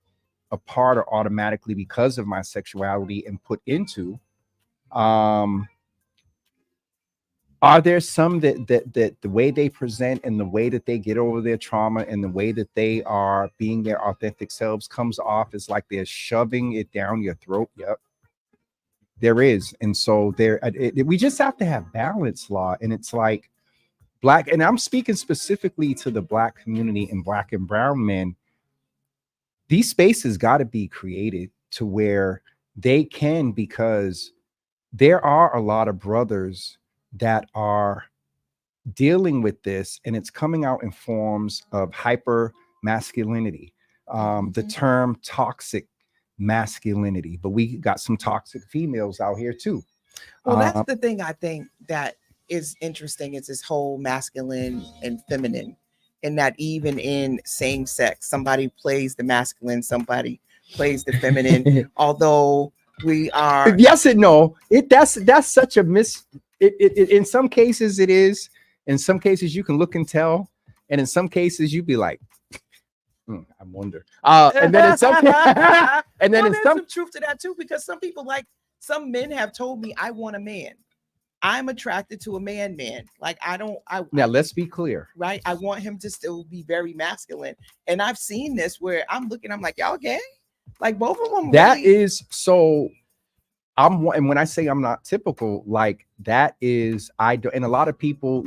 a part or automatically because of my sexuality and put into, are there some that the way they present and the way that they get over their trauma and the way that they are being their authentic selves comes off as like they're shoving it down your throat? Yep, there is. And so we just have to have balance, Law. And it's like Black, and I'm speaking specifically to the Black community and Black and brown men. These spaces got to be created to where they can, because there are a lot of brothers that are dealing with this, and it's coming out in forms of hyper masculinity, the term toxic masculinity, but we got some toxic females out here too. Well, that's the thing I think that is interesting, is this whole masculine and feminine, and that even in same sex, somebody plays the masculine, somebody plays the feminine, although we are yes and no. That's such a in some cases it is. In some cases you can look and tell, and in some cases you'd be like, I wonder. And then in some and then well, in there's some some truth to that too, because some people, like some men have told me, I want a man. I'm attracted to a man. Like now let's be clear. right. I want him to still be very masculine. And I've seen this where I'm like, y'all gay? Like both of them. That really? is so. And when I say I'm not typical, like that is I do, and a lot of people,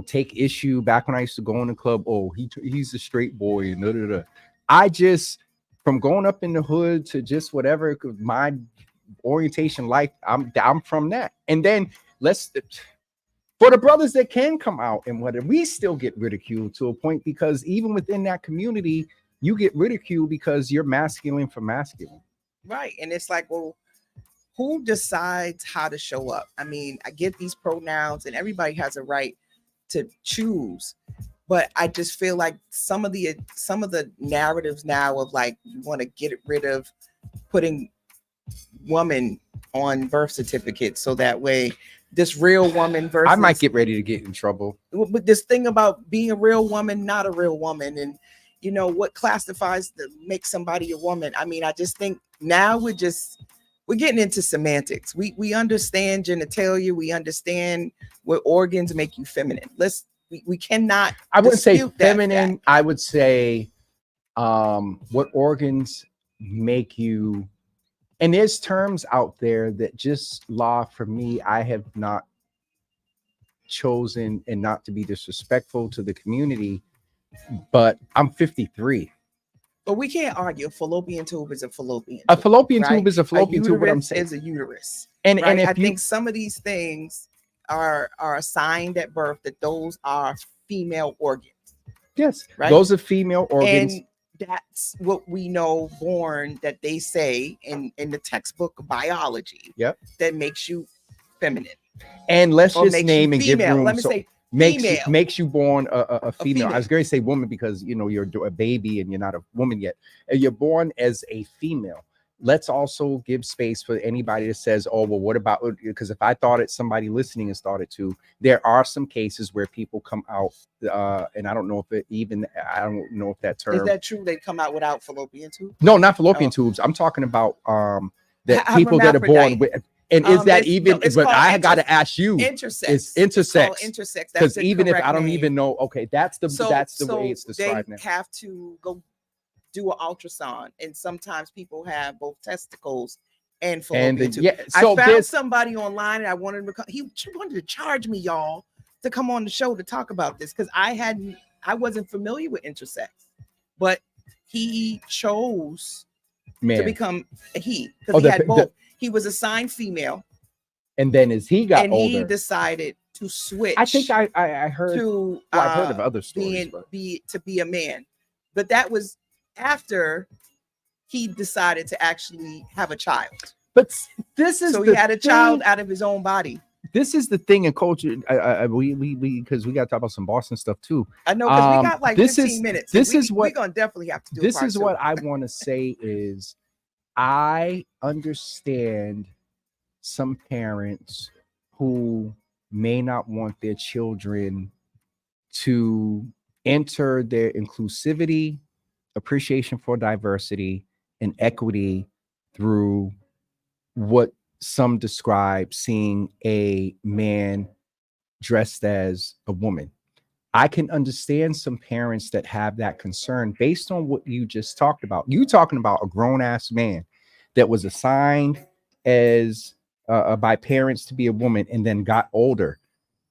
take issue. Back when I used to go in the club, oh, he's a straight boy, and da, da, da. I just, from growing up in the hood to just whatever my orientation life, I'm from that. And then for the brothers that can come out and whatever, we still get ridiculed to a point, because even within that community, you get ridiculed because you're masculine for masculine. Right. And it's like, well, who decides how to show up? I mean, I get these pronouns and everybody has a right to choose, but I just feel like some of the narratives now of like, you want to get rid of putting woman on birth certificates, so that way this real woman versus, I might get ready to get in trouble. But this thing about being a real woman, not a real woman, and what classifies to make somebody a woman. I mean, I just think now we're getting into semantics. We understand genitalia, we understand what organs make you feminine. We cannot. I wouldn't say feminine. fact. I would say what organs make you. And there's terms out there that just law for me, I have not chosen, and not to be disrespectful to the community, but I'm 53. But we can't argue. A fallopian tube is a fallopian tube. A fallopian right? tube is a fallopian tube. What I'm saying is a uterus. And right? if I think some of these things are assigned at birth that those are female organs. Yes, right. Those are female organs. And that's what we know born, that they say in the textbook of biology. Yep. That makes you feminine. And let's just name and give room. Let me say makes you born a female. I was going to say woman because you're a baby and you're not a woman yet. You're born as a female. Let's also give space for anybody that says, oh, well, what about, because if I thought it, somebody listening has thought it too. There are some cases where people come out, and I don't know if that term. Is that true? They come out without fallopian tubes? No, not fallopian tubes. I'm talking about that people that are born with. And is that even? But I got to ask you. Intersex. It's intersex. Intersex. Because even if I don't even know, okay, that's the way it's described now. They have to go do an ultrasound, and sometimes people have both testicles and fallopian tube. Yeah, so I found somebody online, and I wanted him to he wanted to charge me, y'all, to come on the show to talk about this, because I wasn't familiar with intersex, but he chose to become because he had both. He was assigned female, and then as he got older, he decided to switch. I think I heard. I've heard of other stories, to be a man, but that was after he decided to actually have a child. But this is he had a child out of his own body. This is the thing in culture. We because we got to talk about some Boston stuff too. I know, because we got like 15 minutes. We're gonna definitely have to do. This is what I want to say is, I understand some parents who may not want their children to enter their inclusivity, appreciation for diversity, and equity through what some describe seeing a man dressed as a woman. I can understand some parents that have that concern based on what you just talked about. You talking about a grown-ass man that was assigned as by parents to be a woman and then got older.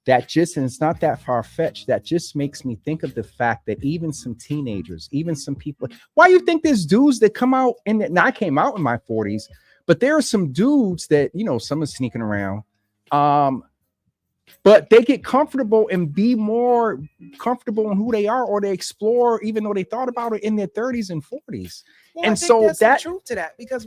And it's not that far-fetched. That just makes me think of the fact that even some teenagers, even some people, why you think there's dudes that come out, and I came out in my 40s, but there are some dudes that, some are sneaking around, but they get comfortable and be more comfortable in who they are, or they explore, even though they thought about it in their 30s and 40s. Well, and I think so that's that the truth to that, because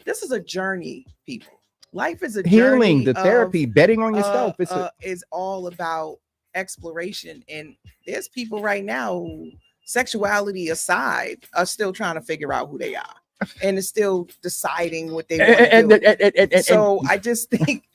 this is a journey, people. Life is a healing, journey. the therapy, betting on yourself. Is all about exploration. And there's people right now who, sexuality aside, are still trying to figure out who they are and is still deciding what they want to do. So I just think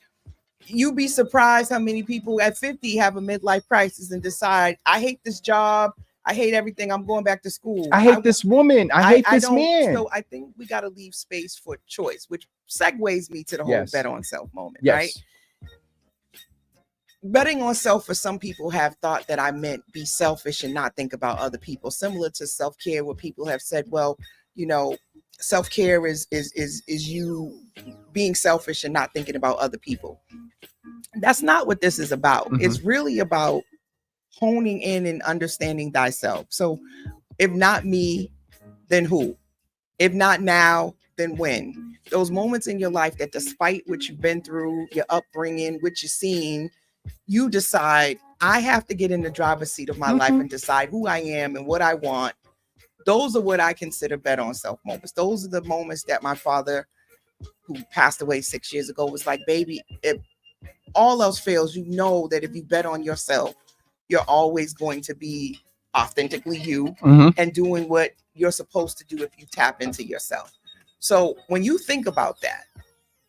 you'd be surprised how many people at 50 have a midlife crisis and decide, I hate this job. I hate everything. I'm going back to school. I hate this woman. I hate this don't, man. So I think we got to leave space for choice, which segues me to the whole Yes. bet on self moment, Yes. right? Betting on self for some people have thought that I meant be selfish and not think about other people, similar to self-care, where people have said, well, you know, self-care is you being selfish and not thinking about other people. That's not what this is about. Mhm. It's really about honing in and understanding thyself. So if not me, then who? If not now, then when? Those moments in your life that despite what you've been through, your upbringing, what you've seen, you decide, I have to get in the driver's seat of my life and decide who I am and what I want. Those are what I consider bet on self moments. Those are the moments that my father, who passed away 6 years ago, was like, baby, if all else fails, you know that if you bet on yourself, you're always going to be authentically you and doing what you're supposed to do if you tap into yourself. So when you think about that,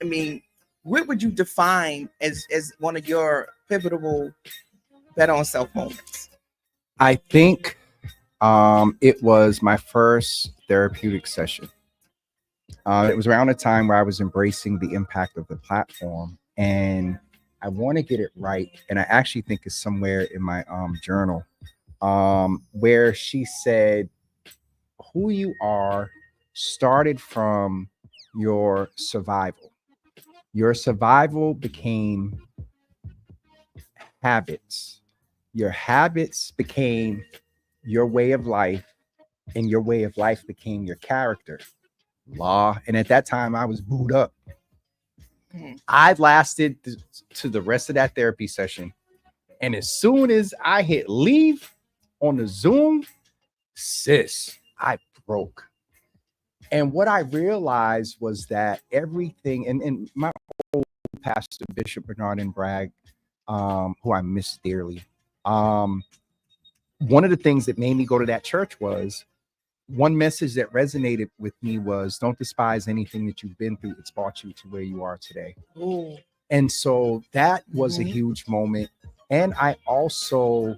I mean, what would you define as one of your pivotal bet on self moments? I think it was my first therapeutic session. It was around a time where I was embracing the impact of the platform, and I want to get it right. And I actually think it's somewhere in my journal where she said, who you are started from your survival. Your survival became habits. Your habits became your way of life, and your way of life became your character. Law. And at that time, I was booed up. I lasted to the rest of that therapy session. And as soon as I hit leave on the Zoom, sis, I broke. And what I realized was that everything, and my old pastor, Bishop Bernard and Bragg, who I miss dearly, one of the things that made me go to that church was, one message that resonated with me was, don't despise anything that you've been through. It's brought you to where you are today. Ooh. And so that was a huge moment. And I also,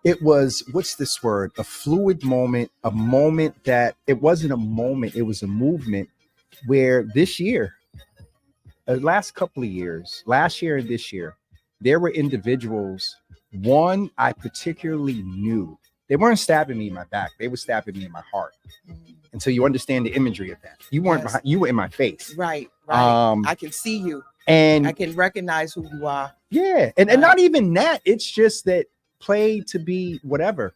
it was, what's this word? A fluid moment, a moment that it wasn't a moment, it was a movement where this year, the last couple of years, last year and this year, there were individuals, one I particularly knew. They weren't stabbing me in my back. They were stabbing me in my heart. And so you understand the imagery of that. You weren't behind, you were in my face. Right. I can see you. And I can recognize who you are. Yeah. And not even that. It's just that play to be whatever.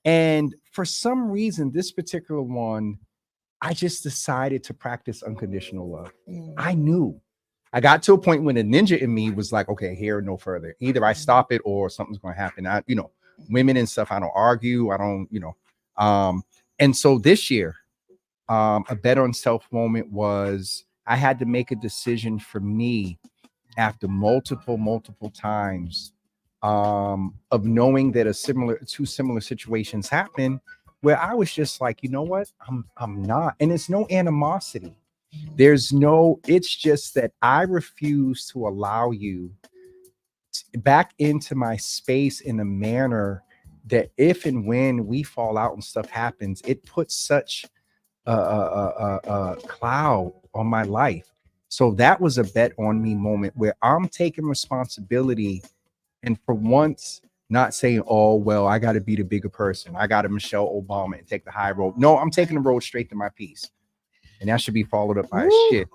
And for some reason, this particular one, I just decided to practice unconditional love. I knew. I got to a point when the ninja in me was like, okay, here, no further. Either I stop it or something's going to happen. Women and stuff, I don't argue. I don't, and so this year, a bet on self moment was, I had to make a decision for me after multiple times of knowing that two similar situations happened where I was just like, you know what? I'm not. And it's no animosity. It's just that I refuse to allow you back into my space in a manner that if and when we fall out and stuff happens, it puts such a cloud on my life. So that was a bet on me moment where I'm taking responsibility, and for once not saying, oh, well, I got to be the bigger person. I got to Michelle Obama and take the high road. No, I'm taking the road straight to my peace. And that should be followed up by shit.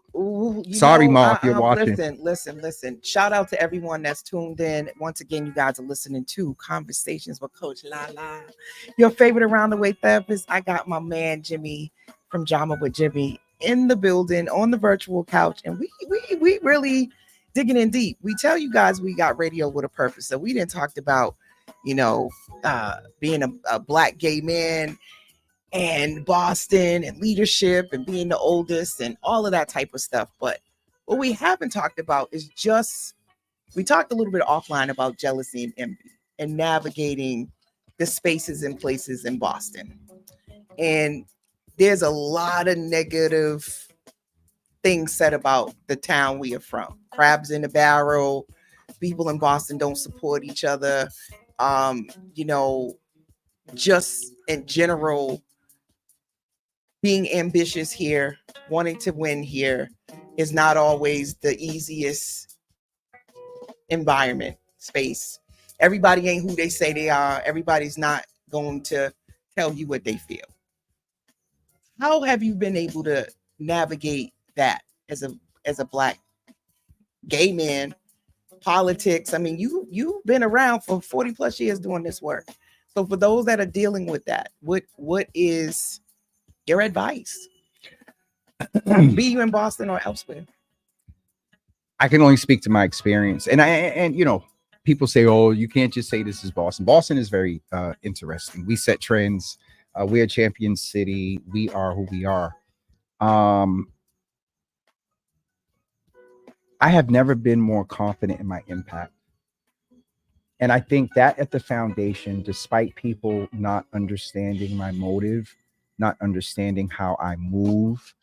Sorry, Ma, if you're watching. Listen. Shout out to everyone that's tuned in. Once again, you guys are listening to Conversations with Coach Lala, your favorite around the way therapist. I got my man Jimmy from Jama with Jimmy in the building on the virtual couch, and we really digging in deep. We tell you guys we got radio with a purpose, so we didn't talk about being a black gay man and Boston and leadership and being the oldest and all of that type of stuff. But what we haven't talked about is we talked a little bit offline about jealousy and envy and navigating the spaces and places in Boston. And there's a lot of negative things said about the town we are from. Crabs in the barrel. People in Boston don't support each other. just in general, being ambitious here, wanting to win here is not always the easiest environment, space. Everybody ain't who they say they are. Everybody's not going to tell you what they feel. How have you been able to navigate that as a black gay man? Politics. I mean, you've been around for 40 plus years doing this work. So for those that are dealing with that, what is your advice? Be you in Boston or elsewhere? I can only speak to my experience, and you know, people say, "Oh, you can't just say this is Boston." Boston is very interesting. We set trends. We're a champion city. We are who we are. Um, I have never been more confident in my impact. And I think that at the foundation, despite people not understanding my motive, not understanding how I move,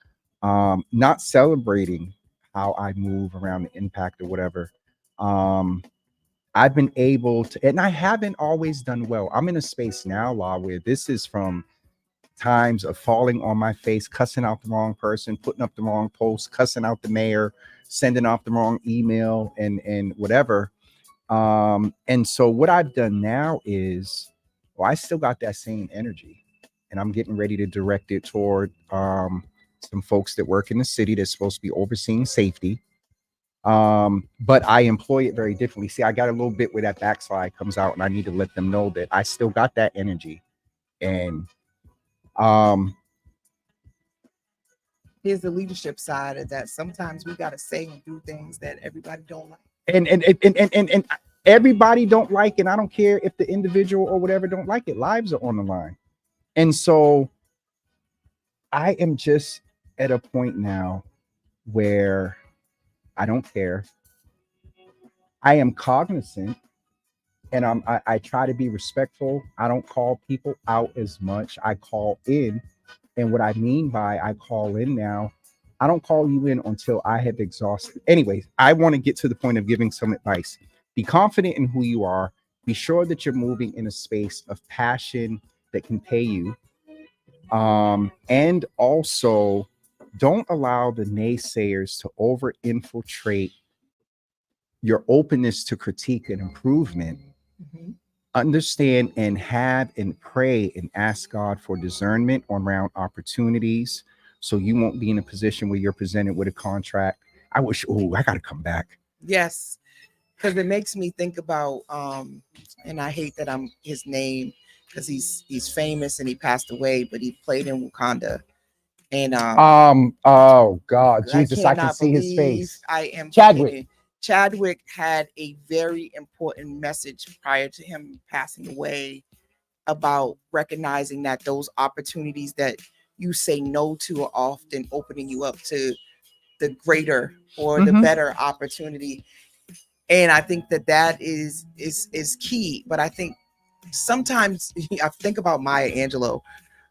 not celebrating how I move around the impact or whatever, um, I've been able to, and I haven't always done well. I'm in a space now, Law, where this is from times of falling on my face, cussing out the wrong person, putting up the wrong post, cussing out the mayor, sending off the wrong email, and whatever. And so what I've done now is, well, I still got that same energy, and I'm getting ready to direct it toward some folks that work in the city that's supposed to be overseeing safety. But I employ it very differently. See, I got a little bit where that backslide comes out, and I need to let them know that I still got that energy. And Here's the leadership side of that. Sometimes we got to say and do things that everybody don't like. and everybody don't like, and I don't care if the individual or whatever don't like it. Lives are on the line. And so I am just at a point now where I don't care. I am cognizant, and I try to be respectful. I don't call people out as much. I call in. And what I mean by I call in now, I don't call you in until I have exhausted. Anyways, I want to get to the point of giving some advice. Be confident in who you are. Be sure that you're moving in a space of passion that can pay you. And also, don't allow the naysayers to over infiltrate your openness to critique and improvement. Mhm. Understand and have and pray and ask God for discernment around opportunities, so you won't be in a position where you're presented with a contract. I wish, oh, I got to come back. Yes, because it makes me think about and I hate that I'm his name because he's famous and he passed away, but he played in Wakanda. And Oh God, I Jesus, I can cannot see his believe face. I am Chadwick. forgetting. Chadwick had a very important message prior to him passing away about recognizing that those opportunities that you say no to are often opening you up to the greater or the better opportunity. And I think that is key. But I think sometimes I think about Maya Angelou.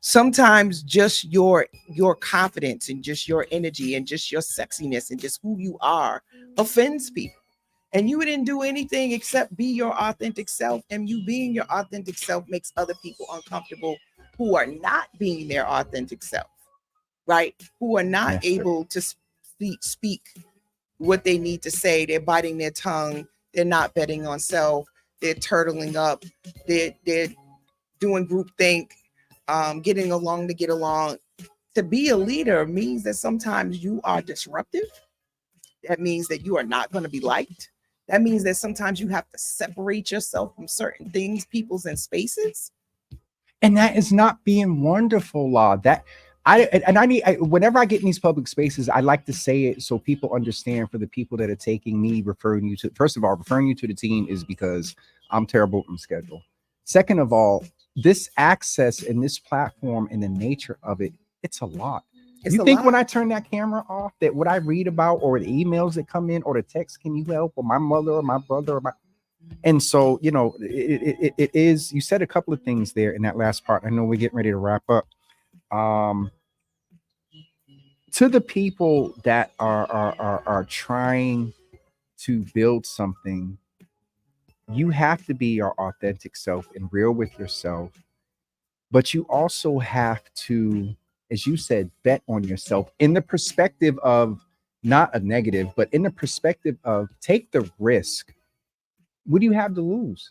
Sometimes just your confidence and just your energy and just your sexiness and just who you are offends people. And you didn't do anything except be your authentic self. And you being your authentic self makes other people uncomfortable who are not being their authentic self, right? Who are not Yes, able to speak what they need to say. They're biting their tongue. They're not betting on self. They're turtling up. They're doing groupthink, getting along to get along. To be a leader means that sometimes you are disruptive. That means that you are not going to be liked. That means that sometimes you have to separate yourself from certain things, peoples, and spaces. And that is not being wonderful, Law. That I need whenever I get in these public spaces, I like to say it so people understand. For the people that are taking me, referring you to, first of all, referring you to the team is because I'm terrible on schedule. Second of all, this access and this platform and the nature of it, it's a lot. You think when I turn that camera off, that what I read about or the emails that come in or the text, can you help, or my mother or my brother or my, and so, you know, it is, you said a couple of things there in that last part. I know we're getting ready to wrap up. To the people that are trying to build something, you have to be your authentic self and real with yourself. but you also have to, as you said, bet on yourself in the perspective of not a negative, but in the perspective of take the risk. What do you have to lose?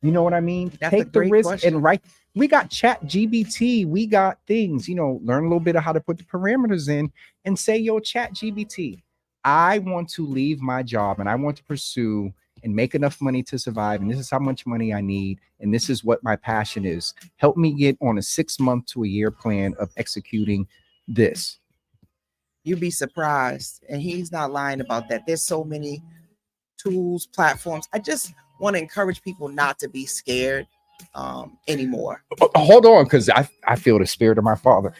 You know what I mean? That's a Take the great risk question. and write. We got chat GBT. We got things, learn a little bit of how to put the parameters in and say, yo, chat GBT, I want to leave my job and I want to pursue and make enough money to survive. And this is how much money I need. And this is what my passion is. Help me get on a 6-month to a year plan of executing this. You'd be surprised. And he's not lying about that. There's so many tools, platforms. I just want to encourage people not to be scared anymore. Hold on, because I feel the spirit of my father.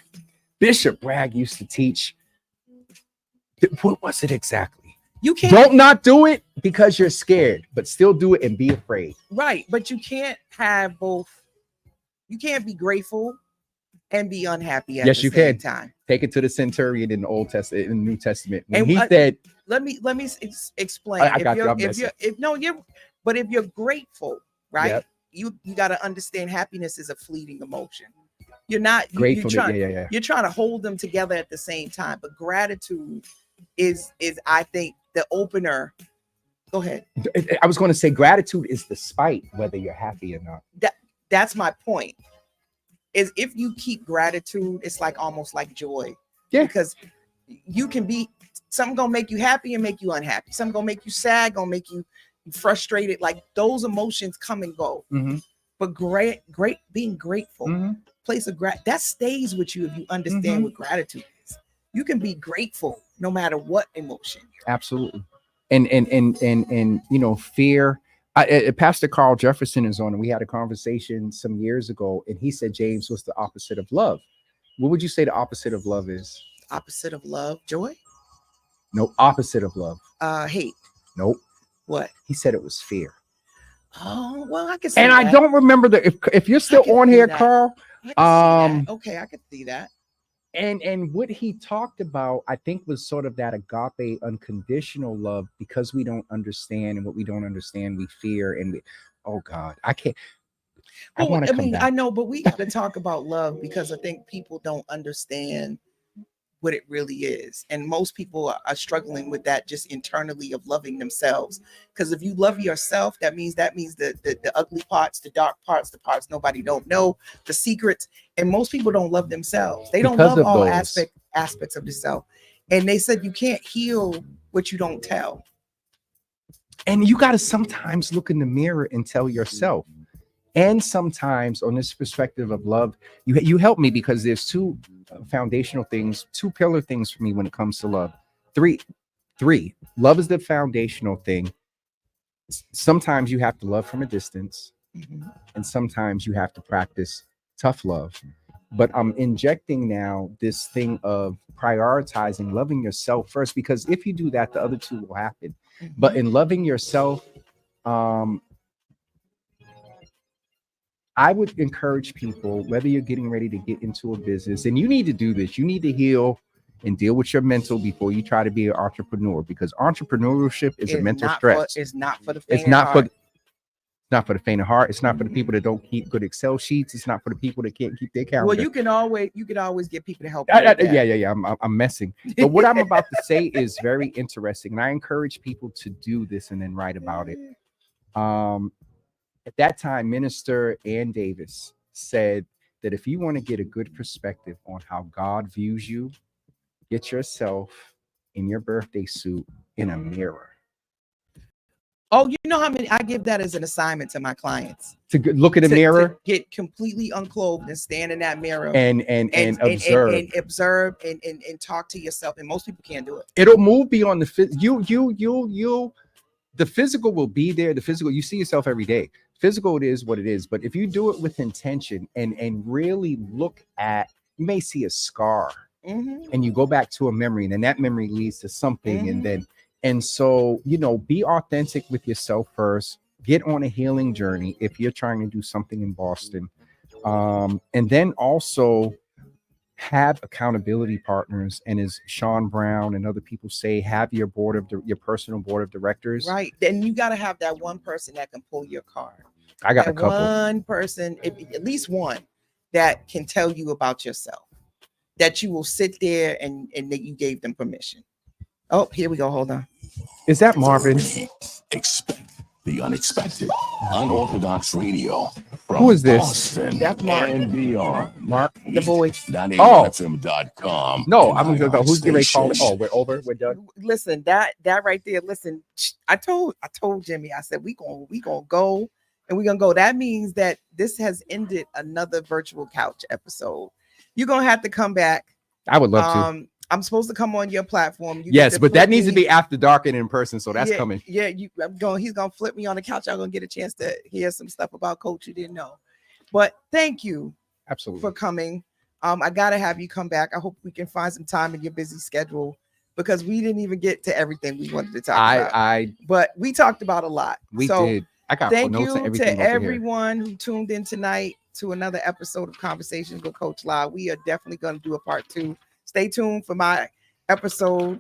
Bishop Bragg used to teach. What was it exactly? You can't Don't not do it because you're scared, but still do it and be afraid. Right, but you can't have both. You can't be grateful and be unhappy at Yes, the you same can. time. Take it to the centurion in the Old Testament, in the New Testament. When And he said, Let me explain. I got you. I'm But if you're grateful, right? Yep. You got to understand happiness is a fleeting emotion. You're not grateful. You're trying to hold them together at the same time. But gratitude is I think the opener. Go ahead. I was going to say gratitude is despite whether you're happy or not. That's my point. Is if you keep gratitude, it's like almost like joy. Yeah. Because you can be something gonna make you happy and make you unhappy. Something gonna make you sad, gonna make you frustrated. Like those emotions come and go. Mm-hmm. But being grateful, place of that stays with you if you understand what gratitude is. You can be grateful no matter what emotion. Absolutely. And fear. Pastor Carl Jefferson is on, and we had a conversation some years ago, and he said, James, what's the opposite of love? What would you say the opposite of love is? Opposite of love, joy? No, opposite of love. Hate. Nope. What? He said it was fear. Oh, well, I can see and that. I don't remember if you're still on here, Carl. Okay, I could see that. And what he talked about, I think, was sort of that agape, unconditional love, because we don't understand, and what we don't understand, we fear. And oh God, I can't. I know, but we got to talk about love because I think people don't understand what it really is. And most people are struggling with that just internally of loving themselves. Because if you love yourself, that means the ugly parts, the dark parts, the parts nobody don't know, the secrets. And most people don't love themselves. They don't love all aspects of themselves. And they said you can't heal what you don't tell. And you got to sometimes look in the mirror and tell yourself. And sometimes on this perspective of love, you help me, because there's two foundational things, two pillar things for me when it comes to love. Three. Love is the foundational thing. Sometimes you have to love from a distance, and sometimes you have to practice tough love. But I'm injecting now this thing of prioritizing loving yourself first, because if you do that, the other two will happen. But in loving yourself, I would encourage people, whether you're getting ready to get into a business, and you need to do this, you need to heal and deal with your mental before you try to be an entrepreneur, because entrepreneurship is a mental stress. It's not for the faint of heart. Not for the faint of heart. It's not for the people that don't keep good Excel sheets. It's not for the people that can't keep their calendar. Well, you can always get people to help. Yeah. I'm messing. But what I'm about to say is very interesting, and I encourage people to do this and then write about it. At that time, Minister Ann Davis said that if you want to get a good perspective on how God views you, get yourself in your birthday suit in a mirror. Oh, you know how many I give that as an assignment to my clients to look in the mirror, to get completely unclothed and stand in that mirror and observe and talk to yourself. And most people can't do it. It'll move beyond the physical will be there. The physical, you see yourself every day. Physical, it is what it is. But if you do it with intention and really look at, you may see a scar and you go back to a memory, and then that memory leads to something. And so, be authentic with yourself first. Get on a healing journey if you're trying to do something in Boston. And then also have accountability partners. And as Sean Brown and other people say, have your your personal board of directors. Right. Then you got to have that one person that can pull your card. I got a couple. One person, at least one that can tell you about yourself, that you will sit there and that you gave them permission. Oh, here we go. Hold on. Is that Marvin? Expect the unexpected. Unorthodox radio. From Who is this? Boston That's Mark. and beyond. Mark? The voice. .fm.com. No, I'm gonna go. Who's gonna call it? Oh, we're over. We're done. Listen, that right there. Listen, I told Jimmy. I said we gonna go and we gonna go. That means that this has ended another virtual couch episode. You're gonna have to come back. I would love to. I'm supposed to come on your platform. You Yes, get to but that flip needs to me. be after dark and in person. So that's Yeah, coming. Yeah, he's gonna flip me on the couch. I'm gonna get a chance to hear some stuff about Coach you didn't know. But thank you Absolutely. for coming. I gotta have you come back. I hope we can find some time in your busy schedule because we didn't even get to everything we wanted to talk about. But we talked about a lot. We did. I got thank notes and you everything to over here. everyone who tuned in tonight to another episode of Conversations with Coach Live. We are definitely going to do a part 2. Stay tuned for my episode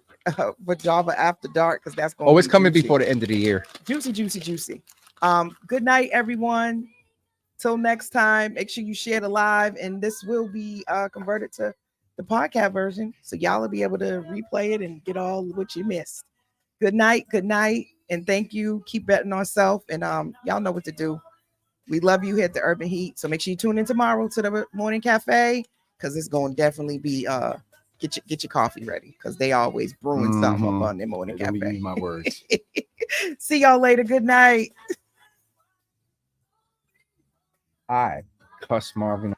with Java After Dark because that's going. Always coming before the end of the year. Juicy. Good night, everyone. Till next time, make sure you share the live, and this will be converted to the podcast version, so y'all will be able to replay it and get all what you missed. Good night, and thank you. Keep betting on self, and y'all know what to do. We love you here at the Urban Heat, so make sure you tune in tomorrow to the morning cafe because it's going to definitely be get your coffee ready because they always brewing something up on their morning cafe. Use my words. See y'all later. Good night. I cuss Marvin.